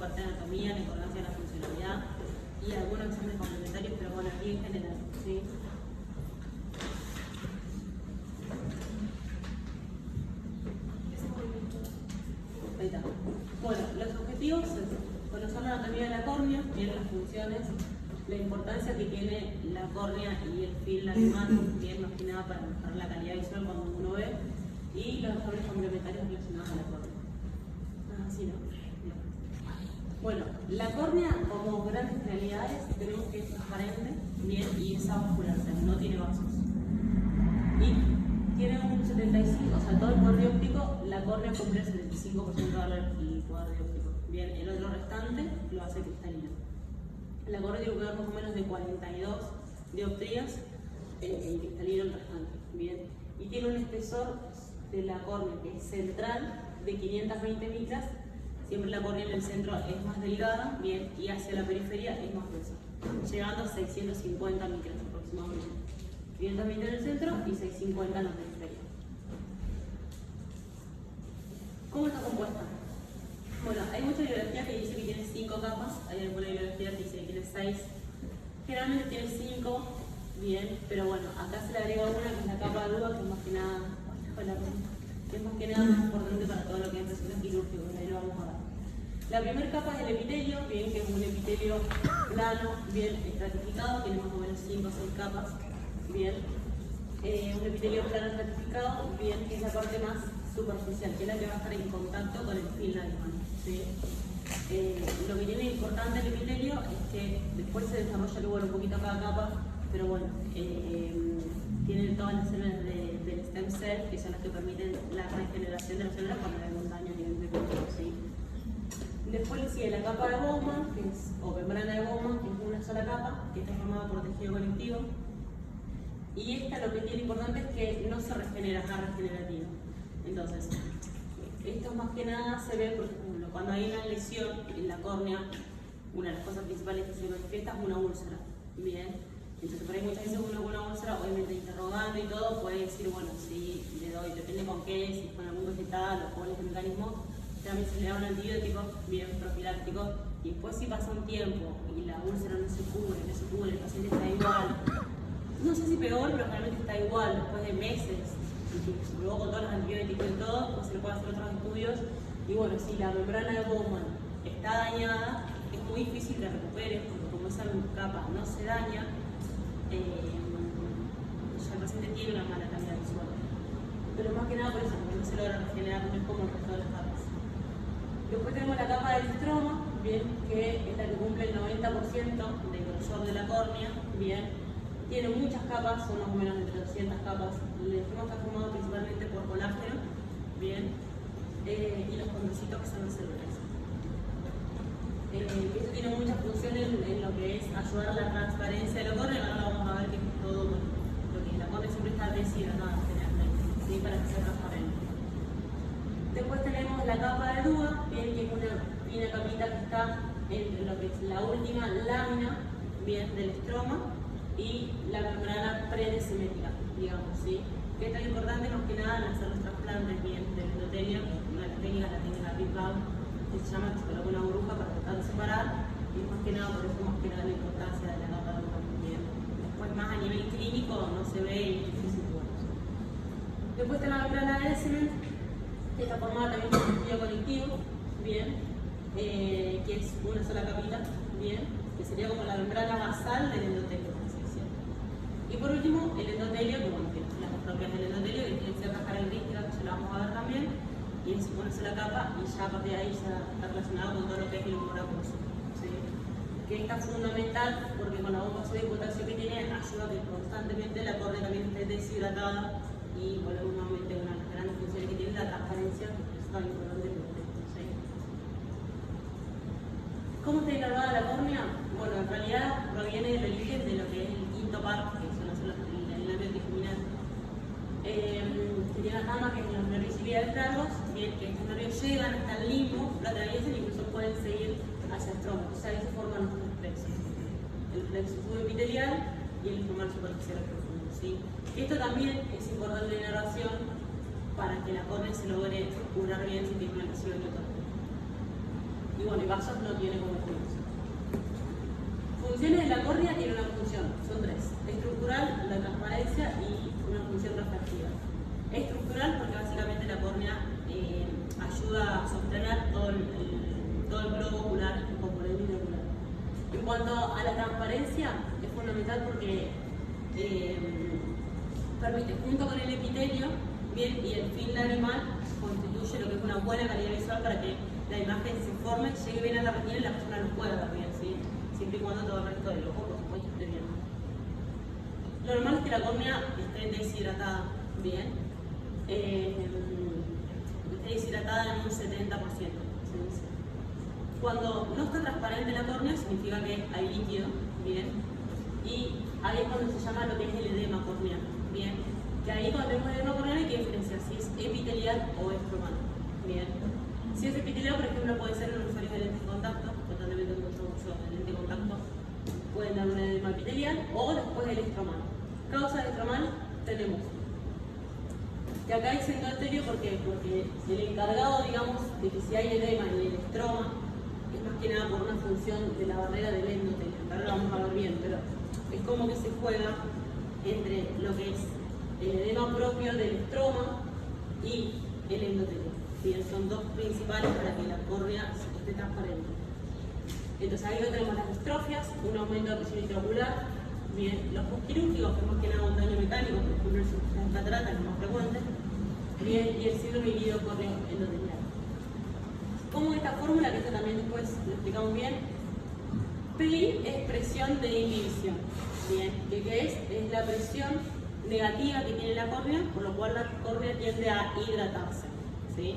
parte de anatomía, la importancia de la funcionalidad y algunos exámenes complementarios, pero bueno, aquí en general, ¿sí? Ahí está. Bueno, los objetivos es conocer la anatomía de la córnea, bien las funciones, la importancia que tiene la córnea y el film lacrimal, bien más que nada para mejorar la calidad visual cuando uno ve, y los exámenes complementarios relacionados a la córnea. Así, ¿no? Bien. Bueno, la córnea como grandes generalidades tenemos que es transparente, bien, y es avascular, o sea, no tiene vasos. Y tiene un 75%, o sea, todo el poder dióptico, la córnea cumple el 75% del poder dióptico. Bien, el otro restante lo hace cristalino. La córnea tiene un poder más o menos de 42 dioptrías, el cristalino el restante. Bien, y tiene un espesor de la córnea que es central de 520 micras. Siempre la córnea en el centro es más delgada, bien, y hacia la periferia es más gruesa, llegando a 650 micras aproximadamente. 520 en el centro y 650 en la periferia. ¿Cómo está compuesta? Bueno, hay mucha bibliografía que dice que tiene 5 capas, hay alguna bibliografía que dice que tiene 6. Generalmente tiene 5, bien, pero bueno, acá se le agrega una que es la capa de duda, que es más que nada, más importante para todo lo que es procesos quirúrgicos, ahí lo vamos a ver. La primera capa es el epitelio, bien, que es un epitelio plano, bien estratificado, tiene más o menos 5 o 6 capas, bien. Un epitelio plano estratificado, bien, que es la parte más superficial, que es la que va a estar en contacto con el film lacrimal, ¿sí? Lo que tiene importante el epitelio es que después se desarrolla luego un poquito cada capa, pero bueno, tienen todas las células del stem cell, que son las que permiten la regeneración de las células cuando hay un daño a nivel de cultivo, ¿sí? Después le sigue la capa de Bowman, o membrana de Bowman, que es una sola capa, que está formada por tejido conectivo. Y esta lo que tiene importante es que no se regenera, es regenerativo. Entonces, esto más que nada se ve, por ejemplo, cuando hay una lesión en la córnea, una de las cosas principales que se manifiesta es una úlcera. Bien, entonces por ahí muchas veces uno con una úlcera, obviamente interrogando y todo, puede decir, bueno, si le doy, depende con qué, si con algún vegetal o con este mecanismo, también se le da un antibiótico, bien profiláctico, y después si pasa un tiempo y la úlcera no se cubre, el paciente está igual, no sé si peor, pero realmente está igual, después de meses, y luego con todos los antibióticos y todo, pues se le puede hacer otros estudios, y bueno, si la membrana de Bowman está dañada, es muy difícil que recupere, porque como esa capa no se daña, ya el paciente tiene una mala calidad visual. Pero más que nada por eso, porque no se logra regenerar, no es como el resto de las capas. Después tenemos la capa del estroma, bien, que es la que cumple el 90% del grosor de la córnea, bien. Tiene muchas capas, son más o menos entre 200 capas. El estroma está formado principalmente por colágeno, bien, y los condrocitos que son las células. Esto tiene muchas funciones en lo que es ayudar a la transparencia de la córnea. Ahora vamos a ver que es todo lo que la córnea siempre está deshidratada generalmente, ¿sí? Para que sea transparente. Después tenemos la capa de duda, bien, que es una fina capita que está entre lo que es la última lámina, bien, del estroma y la membrana predesimétrica, digamos, ¿sí? Que esto es importante más que nada en hacer los trasplantes, bien, del endotelio, una de las técnicas, la técnica Big Bang, que se llama que se coloca una burbuja para tratar de separar, y más que nada por eso más que nada la importancia de la capa de duda, bien. Después más a nivel clínico no se ve y es difícil, bueno. Después está la membrana de Descemet, que está formada también por tejido conectivo, bien, que es una sola capita, bien, que sería como la membrana basal del endotelio, por así decirlo. Y por último, el endotelio, que bueno, tiene las propiedades del endotelio, que tiene ciertas características que ya lo vamos a ver también, y es una sola capa, y ya a partir de ahí ya está relacionado con todo lo que es el humor acuoso, ¿sí? Que está fundamental porque con la bomba de potasio que tiene ayuda a que constantemente la córnea también esté deshidratada, y volvemos nuevamente a una de las grandes funciones que tiene la transparencia, que es tan importante por esto, ¿sí? ¿Cómo está inervada la córnea? Bueno, en realidad proviene del origen de lo que es el quinto par, que son el nervio trigeminal. Que tiene una cama que es los nervios ciliares largos, bien, que estos nervios llegan hasta el limbo, lo atraviesan y incluso pueden seguir hacia el tronco. O sea, ahí se forman los tres plexos. El plexo subepitelial y el estromal superficial profundo, ¿sí? Esto también es importante de inervación para que la córnea se logre curar bien si tiene una lesión y todo. Y bueno, vasos no tiene como función. Funciones de la córnea tiene una función, son tres. Estructural, la transparencia y una función refractiva. Estructural porque básicamente la córnea ayuda a sostener todo el globo ocular, el componente ocular. En cuanto a la transparencia, es fundamental porque permite, junto con el epitelio, bien, y el film lagrimal, constituye lo que es una buena calidad visual para que la imagen se forme, llegue bien a la retina y la persona lo pueda ver bien, ¿sí? Siempre y cuando todo el resto del ojo, por supuesto, esté bien. Lo normal es que la córnea esté deshidratada, bien. Esté deshidratada en un 70%. ¿Sí? Cuando no está transparente la córnea, significa que hay líquido, bien. Y ahí es cuando se llama lo que es el edema corneal, bien. Que ahí cuando tenemos el edema corneal hay que diferenciar si es epitelial o estromal, bien. Si es epitelial, por ejemplo, puede ser en los usuarios de lentes de contacto, constantemente mucho uso de lente de contacto, pueden dar un edema epitelial o después el estromal. Causa de estromal tenemos que acá dice endotelio porque el encargado, digamos, de que si hay edema en el estroma es más que nada por una función de la barrera del endotelio. Ahora lo vamos a ver bien, pero es como que se juega entre lo que es el edema propio del estroma y el endotelio. Bien, son dos principales para que la córnea esté transparente. Entonces ahí tenemos las distrofias, un aumento de presión intraocular, bien, los postquirúrgicos, que más que nada un daño mecánico, por ejemplo las cataratas, es más frecuente, bien, y el síndrome ilido-córneo endotelial. Como esta fórmula, que esta también después lo explicamos bien, PI es presión de inhibición, bien, ¿qué es? Es la presión negativa que tiene la córnea, por lo cual la córnea tiende a hidratarse, ¿sí?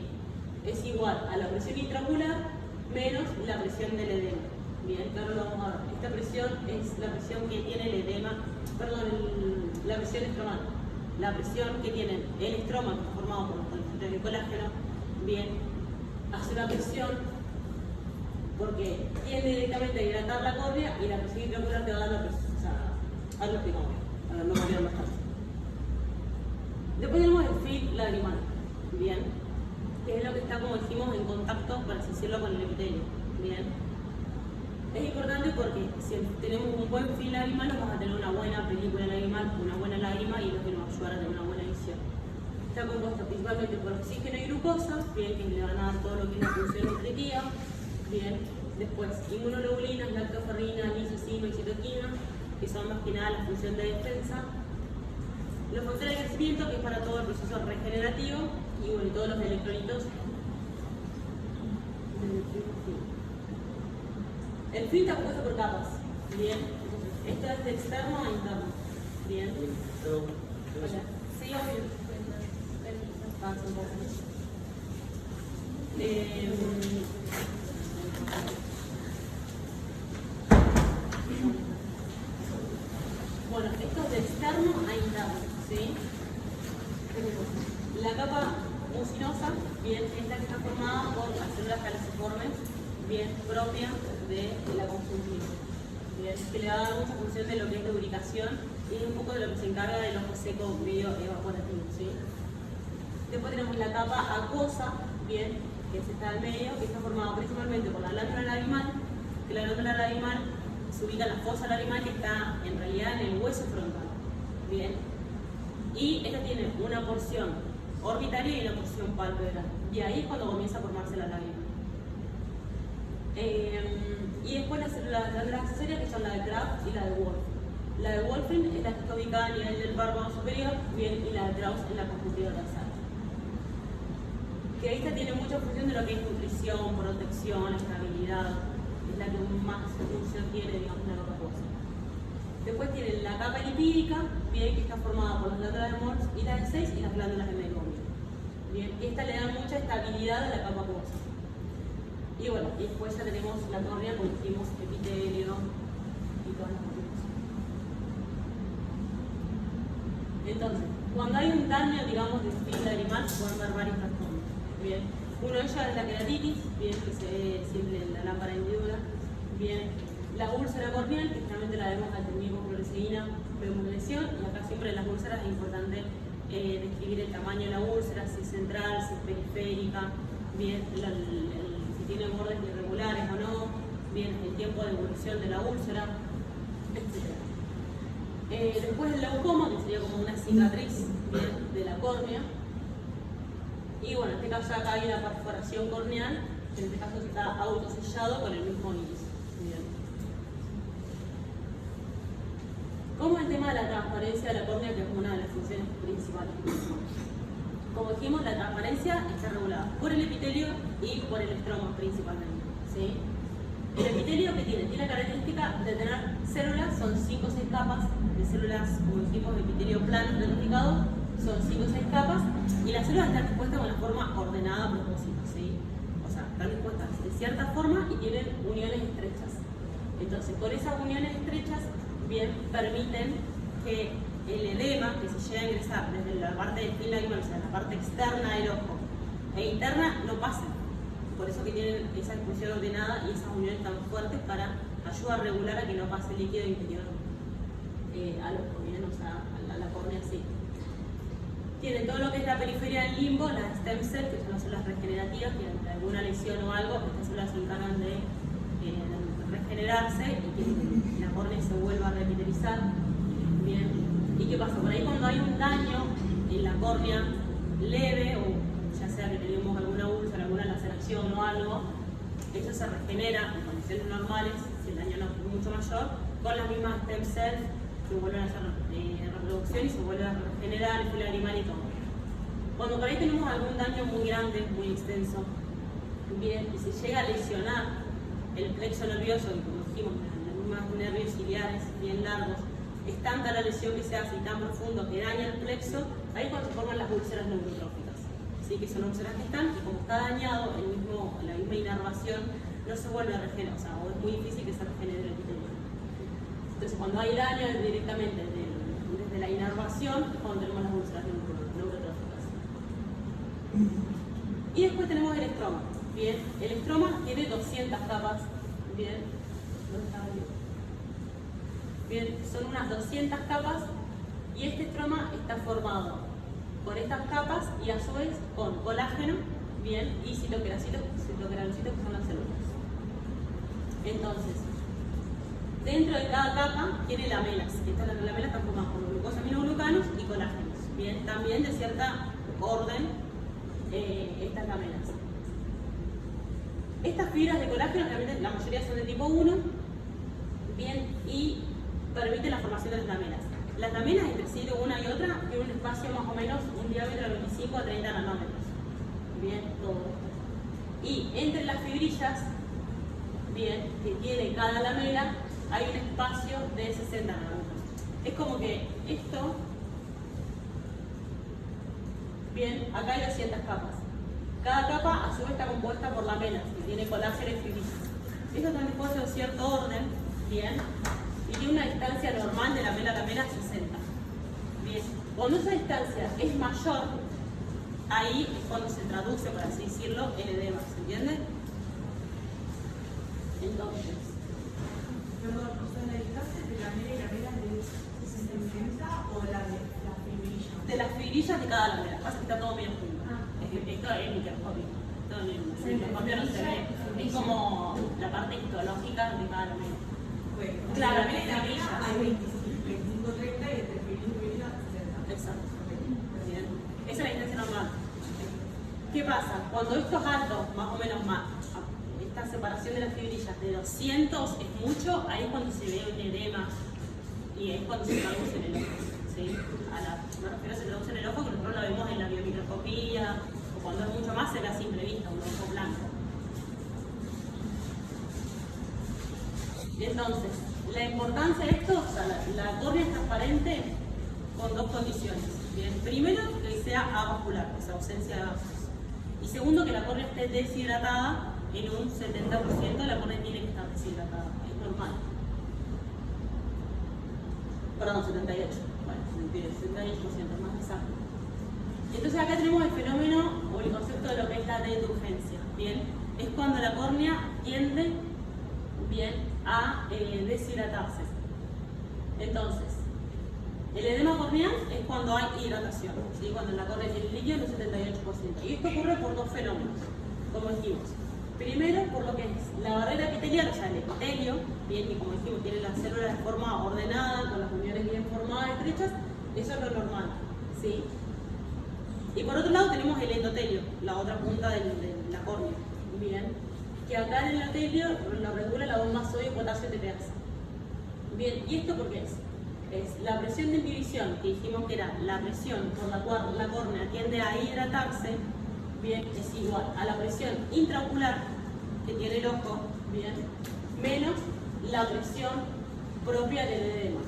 Es igual a la presión intraocular menos la presión del edema. Bien, claro, lo vamos a ver. Esta presión es la presión que tiene el edema, perdón, la presión estromal. La presión que tiene el estroma, que está formado por los colectores de colágeno, bien, hace una presión porque tiende directamente a hidratar la córnea y la presión intraocular te va a dar la presión. O sea, ahora lo explicamos bien, para no cambiar más tarde. Después tenemos el film lagrimal, bien, que es lo que está, como dijimos, en contacto, para así decirlo, con el epitelio, bien. Es importante porque si tenemos un buen film lagrimal, vamos a tener una buena película lagrimal, una buena lágrima y lo que nos va a ayudar a tener una buena visión. Está compuesto principalmente por oxígeno y glucosa, bien, que le van a dar todo lo que es la función nutritiva, bien. Después, inmunoglobulinas, lactoferrina, lisocima y citoquina, que son más que nada la función de defensa. Los factores de crecimiento, que es para todo el proceso regenerativo, y bueno, todos los electrolitos. El film está compuesto por capas, bien. Esto es de externo a interno, bien. Sí, obvio. Bueno, esto es de externo a interno, ¿sí? La capa mucinosa, bien, es la que está formada por las células caliciformes, bien, propia de la conjuntiva, bien, que le va a dar mucha función de lo que es lubricación y un poco de lo que se encarga del ojo seco medio evaporativo, ¿sí? Después tenemos la capa acuosa, bien, que está al medio, que está formada principalmente por la glándula lagrimal, que la glándula lagrimal se ubica en la fosa lagrimal, que está en realidad en el hueso frontal, bien, y esta tiene una porción orbitaria y una porción palpebral, y ahí es cuando comienza a formarse la lágrima. Y después las glándulas accesorias, que son la de Krabbe y la de Wolf. La de Wolfram es la que está ubicada a nivel del párpado superior, bien, y la de Krabbe en la conjuntiva dorsal. Que esta tiene mucha función de lo que es nutrición, protección, estabilidad, es la que más función tiene, digamos, la capa acuosa. Después tienen la capa lipídica, bien, que está formada por las glándulas de Morse y las de 6 y las glándulas de Meibomian. Bien, esta le da mucha estabilidad a la capa acuosa. Y bueno, y después ya tenemos la córnea, como dijimos, epitelio y todas las cosas. Entonces, cuando hay un daño, digamos, de film lagrimal, se pueden ver varios trastornos. Bien, uno de ellos es la queratitis, bien, que se ve siempre en la lámpara hendidura. Bien, la úlcera corneal, que generalmente la vemos al teñir con clorexidina, vemos lesión, y acá siempre en las úlceras es importante describir el tamaño de la úlcera, si es central, si es periférica, bien, si tiene bordes irregulares o no, bien, el tiempo de evolución de la úlcera, etc. Después el glaucoma, que sería como una cicatriz, bien, de la córnea. Y bueno, en este caso acá hay una perforación corneal, que en este caso está autosellado con el mismo iris. Bien. Como el tema de la transparencia de la córnea, que es una de las funciones principales. Como dijimos, la transparencia está regulada por el epitelio y por el estroma principalmente. ¿Sí? El epitelio que tiene la característica de tener células, son 5 o 6 capas de células, como dijimos, de epitelio plano ramificado, son 5 o 6 capas, y las células están dispuestas de una forma ordenada a propósito, ¿sí? O sea, están dispuestas de cierta forma y tienen uniones estrechas. Entonces, por esas uniones estrechas, bien, permiten que el edema que se llega a ingresar desde la parte de fila, o sea, la parte externa del ojo e interna, no pasen. Por eso que tienen esa expulsión ordenada y esas uniones tan fuertes para ayudar a regular a que no pase el líquido interior al ojo, bien, o sea, a la córnea así. Tienen todo lo que es la periferia del limbo, las stem cells, que son las células regenerativas, que ante alguna lesión o algo, estas células se encargan de regenerarse y que la córnea se vuelva a revitalizar. Bien. ¿Y qué pasa? Por ahí cuando hay un daño en la córnea leve, o ya sea que tenemos alguna úlcera, alguna laceración o algo, eso se regenera en condiciones normales, si el daño no es mucho mayor, con las mismas stem cells que vuelven a hacer reproducción y se vuelve a regenerar el filo lagrimal y todo. Cuando por ahí tenemos algún daño muy grande, muy extenso, bien, y se llega a lesionar el plexo nervioso, y como dijimos, los mismos nervios ciliares bien largos, es tanta la lesión que se hace y tan profundo que daña el plexo, ahí es cuando se forman las úlceras neurotróficas. ¿Sí? Que son úlceras que están, y como está dañado la misma inervación, no se vuelve a regenerar, o sea, o es muy difícil que se regenere el epitelio. Entonces, cuando hay daño directamente desde la inervación, es cuando tenemos las úlceras neurotróficas. Y después tenemos el estroma. Bien, el estroma tiene 200 capas. Bien, ¿dónde está? Bien, son unas 200 capas, y este estroma está formado por estas capas y a su vez con colágeno, bien, y citoquerocitos, que son las células. Entonces, dentro de cada capa tiene lamelas. Estas lamelas están formadas por glucosaminoglutanos y colágenos. Bien, también de cierta orden estas lamelas. Estas fibras de colágeno, realmente la mayoría son de tipo 1, bien, y permiten la formación de las lamelas. Las lamelas entre sí de una y otra tienen un espacio más o menos, un diámetro de 25 a 30 nanómetros. Bien, todo. Y entre las fibrillas, bien, que tiene cada lamela, hay un espacio de 60 nanómetros. Es como que esto, bien, acá hay 200 capas. Cada capa a su vez está compuesta por lamelas, que tiene colágeno y fibrillas. Esto está dispuesto en cierto orden, bien, y tiene una distancia normal de lamela a lamela 60. Bien, cuando esa distancia es mayor, ahí es cuando se traduce, por así decirlo, el edema, ¿se entiende? Entonces, perdón, o sea, la distancia de lamela y lamela de 60 o la de las fibrillas. De las fibrillas de cada lamela, pasa que está todo bien junto. Esto es microscópico. Esto en el microscopio no se ve. Es como la parte histológica de cada lamela. Bueno, Claro, la lamela hay 25, 30 y entre fibrillas y fibrillas 60. Exacto. Bien. Esa es la distancia normal. ¿Qué pasa? Cuando esto es alto, más o menos más, esta separación de las fibrillas de 200 es mucho, ahí es cuando se ve un edema y es cuando se traduce en el ojo. ¿Sí? Me refiero a se traduce en el ojo, que nosotros lo vemos en la biomicroscopía, o cuando es mucho más se ve a simple vista, un ojo blanco. Entonces, la importancia de esto, o sea, la córnea es transparente con dos condiciones. Bien, primero, que sea avascular, o sea, ausencia de vasos. Y segundo, que la córnea esté deshidratada en un 70%, la córnea tiene que estar deshidratada, es normal. Perdón, 78. Bueno, 78%, más exacto. Entonces acá tenemos el fenómeno o el concepto de lo que es la deturgencia. Bien, es cuando la córnea tiende, bien, a deshidratarse. Entonces, el edema corneal es cuando hay hidratación, ¿sí? Cuando la córnea tiene líquido en un 78%. Y esto ocurre por dos fenómenos, como dijimos. Primero, por lo que es la barrera epitelial, o sea, el epitelio, bien, que como dijimos, tiene las células de forma ordenada, con las uniones bien formadas, estrechas, eso es lo normal, ¿sí? Y por otro lado tenemos el endotelio, la otra punta de la córnea, bien, que acá en el endotelio lo regula la bomba sodio-potasio TPase. Bien, ¿y esto por qué es? Es la presión de inhibición, que dijimos que era la presión por la cual la córnea tiende a hidratarse, bien, es igual a la presión intraocular que tiene el ojo, bien, menos la presión propia del edema.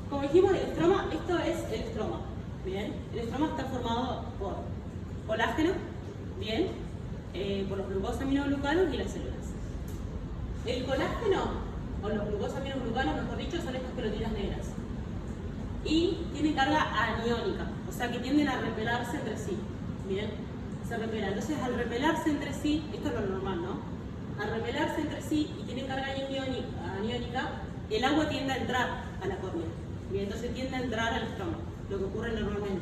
Como dijimos, el estroma, esto es el estroma, bien, el estroma está formado por colágeno, bien, por los glucosaminoglucanos y las células. El colágeno, o los glucosaminoglucanos, mejor dicho, son estas pelotitas negras. Y tienen carga aniónica, o sea que tienden a repelarse entre sí. Bien, se repelan. Entonces, al repelarse entre sí, esto es lo normal, ¿no? Al repelarse entre sí y tienen carga aniónica, el agua tiende a entrar a la córnea. Bien, entonces tiende a entrar al estroma, lo que ocurre normalmente.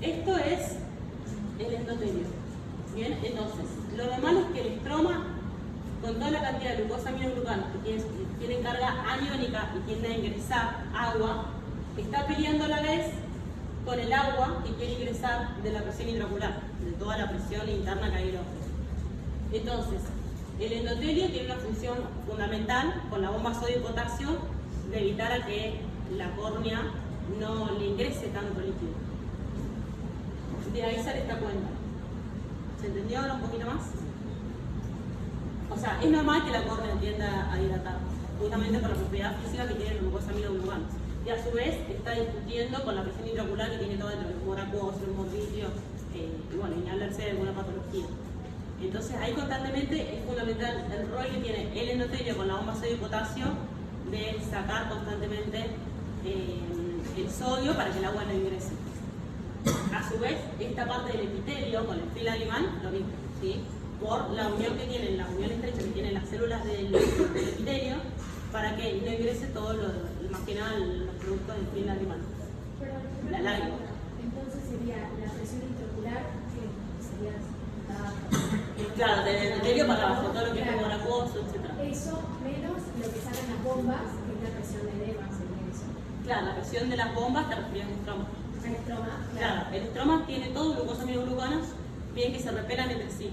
Esto es el endotelio. Bien, entonces, lo normal es que el estroma, con toda la cantidad de glucosaminoglucanos que tienen carga aniónica y tienden a ingresar agua, está peleando a la vez con el agua que quiere ingresar de la presión intraocular, de toda la presión interna que hay en el ojo. Entonces, el endotelio tiene una función fundamental con la bomba sodio-potasio de evitar a que la córnea no le ingrese tanto líquido. De ahí sale esta cuenta. ¿Se entendió ahora un poquito más? O sea, es normal que la córnea tienda a hidratar, justamente por la propiedad física que tienen los glucosaminoglucanos. Y a su vez está discutiendo con la presión intraocular que tiene todo el humor acuoso, el humor vitrio, y bueno, ni hablarse de alguna patología. Entonces ahí constantemente es fundamental el rol que tiene el endotelio con la bomba sodio-potasio de sacar constantemente el sodio para que el agua no ingrese. A su vez, esta parte del epitelio con el fila alemán, lo mismo, ¿sí? Por la unión que tienen, la unión estrecha que tienen las células del epitelio, para que no ingrese todo más que nada los productos del fila alemán. La larga. Entonces sería la presión intraocular, que sería claro, del endotelio para abajo, todo lo que es humor acuoso, etc. Eso menos lo que sacan las bombas, que es la presión de edema, sería eso. Claro, la presión de las bombas te refieres al estroma. El estroma, Claro, el estroma tiene todos los glucosaminoglucanos bien que se repelan entre sí.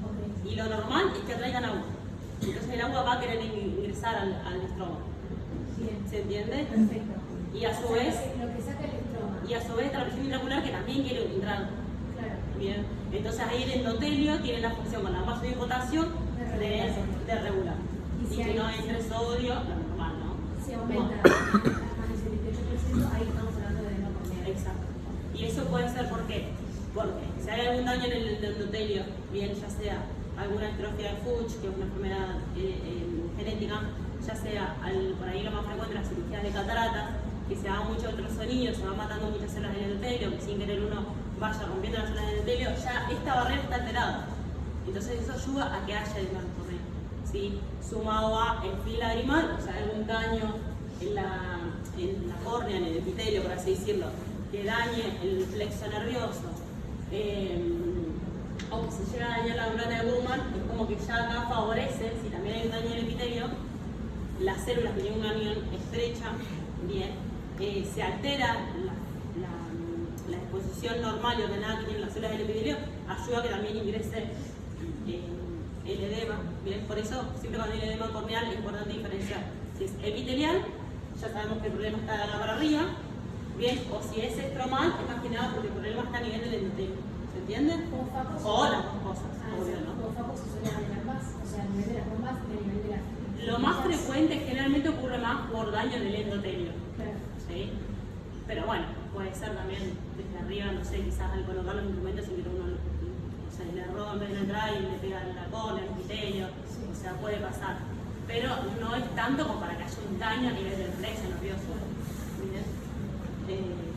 Ok. Y lo normal es que atraigan agua. Entonces el agua va a querer ingresar al estroma. Bien. ¿Se entiende? Perfecto. Y a su O sea, vez, lo que saca el estroma. y a su vez está la presión intraocular que también quiere entrar. Claro. Bien. Entonces ahí el endotelio tiene la función con la bomba sodio-potasio de regular. Y Y si que hay- no entre sodio, lo normal, ¿no? Si aumenta más del 78%, ahí estamos hablando de no comer. Exacto. Y eso puede ser ¿por qué? Porque si hay algún daño en el endotelio, bien ya sea alguna atrofia de Fuchs, que es una enfermedad genética, ya sea por ahí lo más frecuente las cirugías de cataratas, que se haga mucho ultrasonido, se van matando muchas células del endotelio, que sin querer uno vaya rompiendo las células del endotelio, ya esta barrera está alterada. Entonces eso ayuda a que haya el correa, ¿sí? Sumado a el fila lagrimal, o sea, algún daño en la córnea, en el epitelio, por así decirlo, que dañe el plexo nervioso, o que se llega a dañar la membrana de Burman, es como que ya acá favorece, si también hay un daño en el epitelio, las células que tienen una unión estrecha, bien, se altera la exposición normal y ordenada que tienen las células del epitelio, ayuda a que también ingrese el edema, bien, por eso siempre cuando hay edema corneal es importante diferenciar si es epitelial, ya sabemos que el problema está de acá para arriba, bien, o si es estromal, es más que nada porque el problema está a nivel del endotelio, ¿se entiende? Como facos. O las dos cosas, obvio, ¿no? Como facos se suelen hablar más, o sea, a nivel de las bombas y a nivel de las. Lo más frecuente generalmente ocurre más por daño en el endotelio, Claro. ¿sí? Pero bueno, puede ser también desde arriba, no sé, quizás al colocar los instrumentos sin que uno, o sea, le roba en vez de entrar y le pega en la cola, el epitelio, Sí. o sea, puede pasar. Pero no es tanto como para que haya un daño a nivel del plexo nervioso. ¿Bien?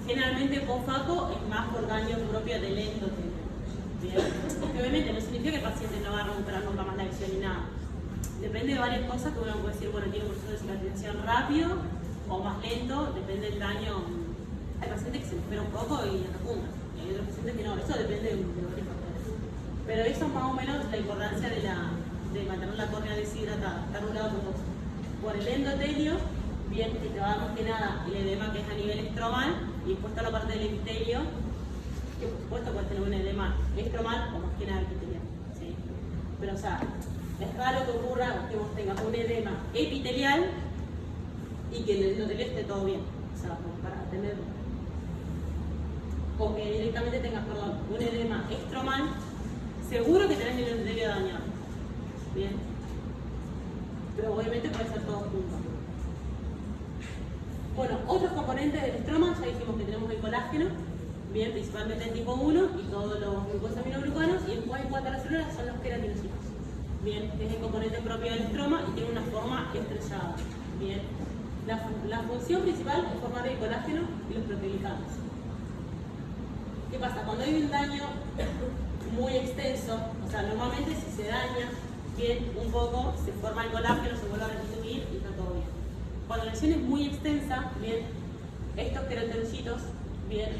Generalmente post-faco es más por daño propio del endotelio. ¿Bien? Que obviamente no significa que el paciente no va a recuperar nunca más la visión ni nada. Depende de varias cosas que uno puede decir, bueno, tiene un proceso de cicatrización rápido o más lento, depende del daño. Hay pacientes que se espera un poco y repuntan, y hay otros pacientes que no, eso depende de varios factores. Pero eso es más o menos la importancia de mantener la córnea deshidratada. Está regulado por el endotelio, bien, que te va a dar más que nada el edema que es a nivel estromal, y después está la parte del epitelio, que por supuesto puede tener un edema estromal o más que nada epitelial. ¿Sí? Pero o sea, es raro que ocurra que vos tengas un edema epitelial y que en el endotelio esté todo bien. O sea, como para tenerlo. O que directamente tengas, perdón, un edema estromal, seguro que tenés el endotelio dañado. Bien. Pero obviamente puede ser todo junto. Bueno, otros componentes del estroma, ya dijimos que tenemos el colágeno, bien, principalmente el tipo 1 y todos los glucosaminoglucanos, y después en cuanto a las células son los queratinocitos, bien, que es el componente propio del estroma y tiene una forma estrellada, bien. La función principal es formar el colágeno y los proteoglicanos. ¿Qué pasa? Cuando hay un daño muy extenso, o sea, normalmente si se daña bien un poco, se forma el colágeno, se vuelve a restituir y está todo bien. Cuando la lesión es muy extensa, bien, estos queratinocitos, bien,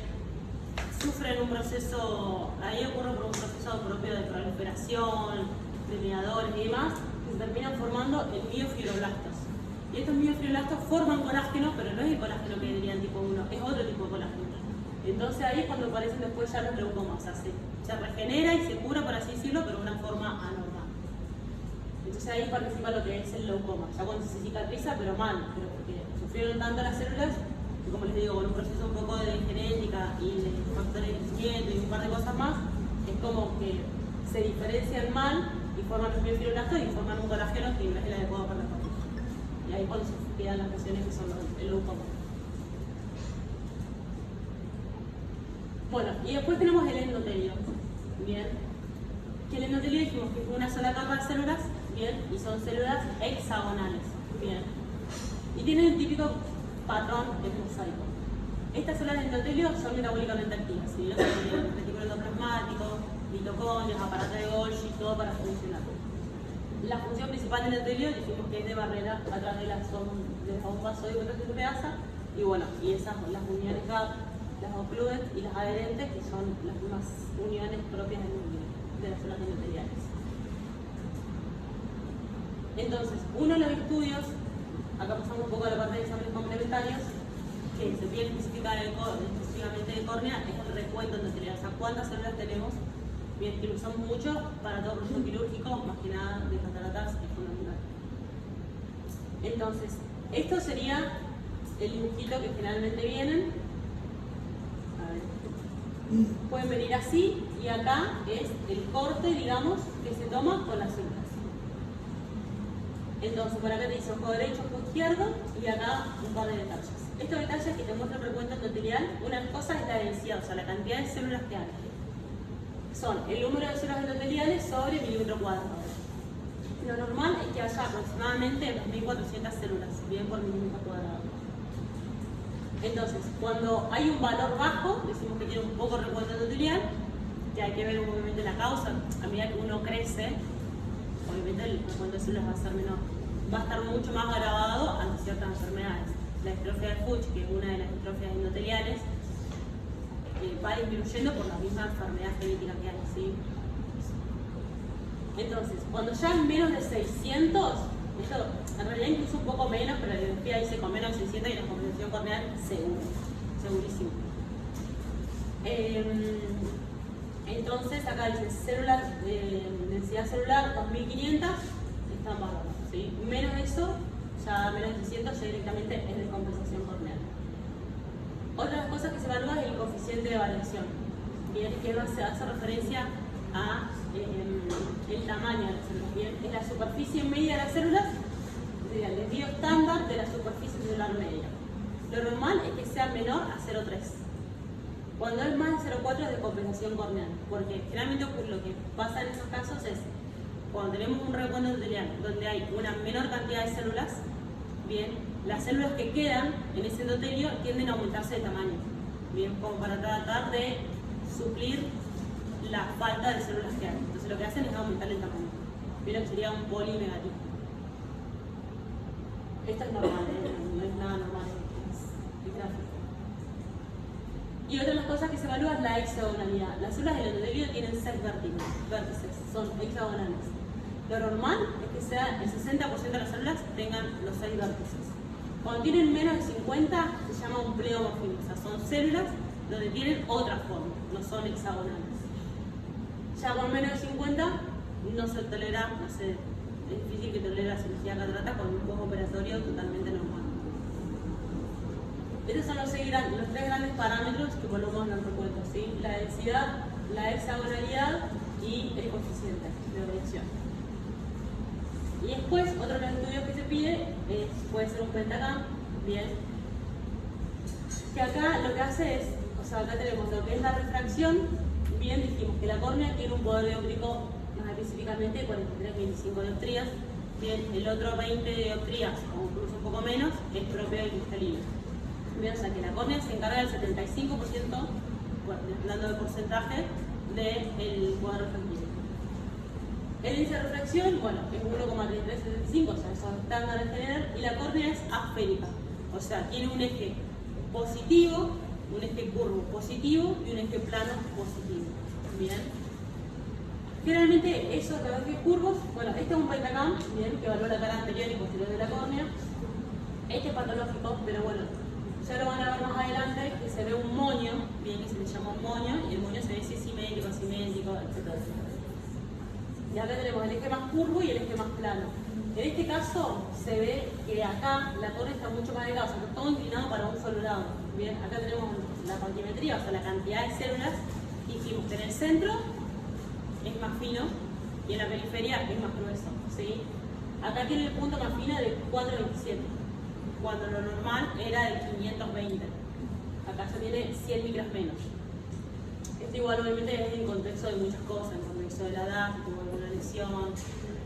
sufren un proceso, ahí ocurre por un proceso propio de proliferación, de mediadores y demás, que se terminan formando en miofibroblastos. Y estos miofibroblastos forman colágeno, pero no es el colágeno que dirían tipo 1, es otro tipo de colágeno. Entonces ahí es cuando aparecen después ya los leucomas, o sea, se regenera y se cura, por así decirlo, pero de una forma anormal. Entonces ahí participa lo que es el leucoma, ya cuando se cicatriza, pero mal, pero porque sufrieron tanto las células, que como les digo, con un proceso un poco de genética y de factores de crecimiento y un par de cosas más, es como que se diferencian mal y forman los miofibroblastos y forman un colágeno que no es el adecuado para la patología. Y ahí cuando se quedan las lesiones que son el leucoma. Bueno, y después tenemos el endotelio, bien, que el endotelio dijimos que es una sola capa de células, bien, y son células hexagonales, bien, y tienen el típico patrón de mosaico. Estas células de endotelio son metabólicamente activas, ¿sí? Retículo endoplasmático, mitocondrias, aparato de Golgi, todo para funcionar. La función principal del endotelio dijimos que es de barrera a través de las bombas sódico-potasio-proteasa, y bueno, y esas son las uniones GAP, las ocludens y las adherentes, que son las mismas uniones propias de las células endoteliales. Entonces, uno de los estudios, acá pasamos un poco a la parte de exámenes complementarios, que se pide específicamente de córnea, es el recuento endotelial, o sea, cuántas células tenemos, bien, que lo usamos mucho para todo proceso quirúrgico, más que nada de cataratas, es fundamental. Entonces, esto sería el dibujito que generalmente vienen. Pueden venir así, y acá es el corte, digamos, que se toma con las células. Entonces, por acá te dice ojo derecho, ojo izquierdo, y acá un par de detalles. Estos detalles que te muestra el recuento endotelial, una cosa es la densidad, o sea, la cantidad de células que hay. Son el número de células endoteliales sobre milímetro cuadrado. Lo normal es que haya aproximadamente 2.400 células, bien por milímetro cuadrado. Entonces, cuando hay un valor bajo, decimos que tiene un poco de recuento endotelial, que hay que ver obviamente la causa. A medida que uno crece, obviamente el recuento de células va a ser menor. Va a estar mucho más agravado ante ciertas enfermedades. La distrofia de Fuchs, que es una de las distrofias endoteliales, va disminuyendo por la misma enfermedad genética que hay, ¿sí? Entonces, cuando ya hay menos de 600, esto en realidad incluso un poco menos, pero la biología dice con menos de 600 y la compensación corneal seguro, segurísimo. Entonces acá dice células, densidad celular 2500, están bárbaros, ¿sí? Menos de eso, ya menos de 600 ya directamente es descompensación corneal. Otra de las cosas que se evalúa es el coeficiente de variación, bien, que se hace referencia a el tamaño de las células, bien, es la superficie media de las células, sería el desvío estándar de la superficie celular media. Lo normal es que sea menor a 0,3. Cuando es más de 0,4 es descompensación corneal, porque generalmente lo que pasa en esos casos es, cuando tenemos un recuento endotelial donde hay una menor cantidad de células, bien, las células que quedan en ese endotelio tienden a aumentarse de tamaño, bien, como para tratar de suplir la falta de células que hay. Entonces lo que hacen es aumentar el tamaño. Pero sería un poli negativo. Esto es normal, no es nada normal, es gráfico. Y otra de las cosas que se evalúa es la hexagonalidad. Las células del endotelio tienen 6 vértices, son hexagonales. Lo normal es que sea el 60% de las células tengan los 6 vértices. Cuando tienen menos de 50 se llama un pleomorfismo, o sea, son células donde tienen otra forma, no son hexagonales. Ya con menos de 50 no se tolera, no sé, es difícil que tolere la cirugía catarata con un postoperatorio totalmente normal. Estos son los 3 grandes parámetros que volvemos a nuestro cuento, ¿sí? La densidad, la hexagonalidad y el coeficiente de variación. Y después, otro de los estudios que se pide puede ser un pentacam, bien. Que acá lo que hace es, o sea, acá tenemos lo que es la refracción, bien, dijimos que la córnea tiene un poder dióptrico más específicamente 43-25 dioptrías, bien, el otro 20 dioptrías, o incluso un poco menos, es propio del cristalino. Bien, o sea que la córnea se encarga del 75%, bueno, hablando de porcentaje, del poder refractivo. El índice de refracción, bueno, es 1,3375, o sea, eso es estándar en general, y la córnea es asférica, o sea, tiene un eje positivo, un eje curvo positivo y un eje plano positivo. Bien. Generalmente esos ejes curvos, bueno, este es un pentacam, bien, que evalúa la cara anterior y posterior de la córnea. Este es patológico, pero bueno, ya lo van a ver más adelante, que se ve un moño, bien, que se le llama un moño, y el moño se ve si es simétrico, asimétrico, etc. Y acá tenemos el eje más curvo y el eje más plano. En este caso se ve que acá la córnea está mucho más delgada, o sea, está todo inclinado para un solo lado. Bien, acá tenemos la cuantimetría, o sea, la cantidad de células. Dijimos que en el centro es más fino y en la periferia es más grueso, ¿sí? Acá tiene el punto más fino de 427, cuando lo normal era de 520. Acá ya tiene 100 micras menos. Esto igual obviamente es en contexto de muchas cosas, en contexto de la edad, como alguna lesión,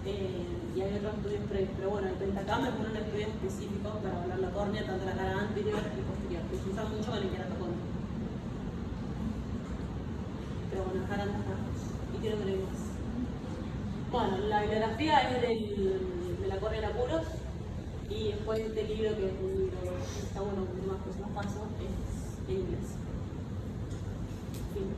y hay otros estudios previos, pero bueno, el pentacam es uno de los estudios específicos para hablar la córnea, tanto la cara anterior y posterior, que se usa mucho con el queratoconio. Pero bueno, acá no está. Y quiero que lo más. Bueno, la bibliografía es de la córnea en apuros, y después este libro, que es un libro que está bueno, con más cosas más paso, es en inglés. Fin.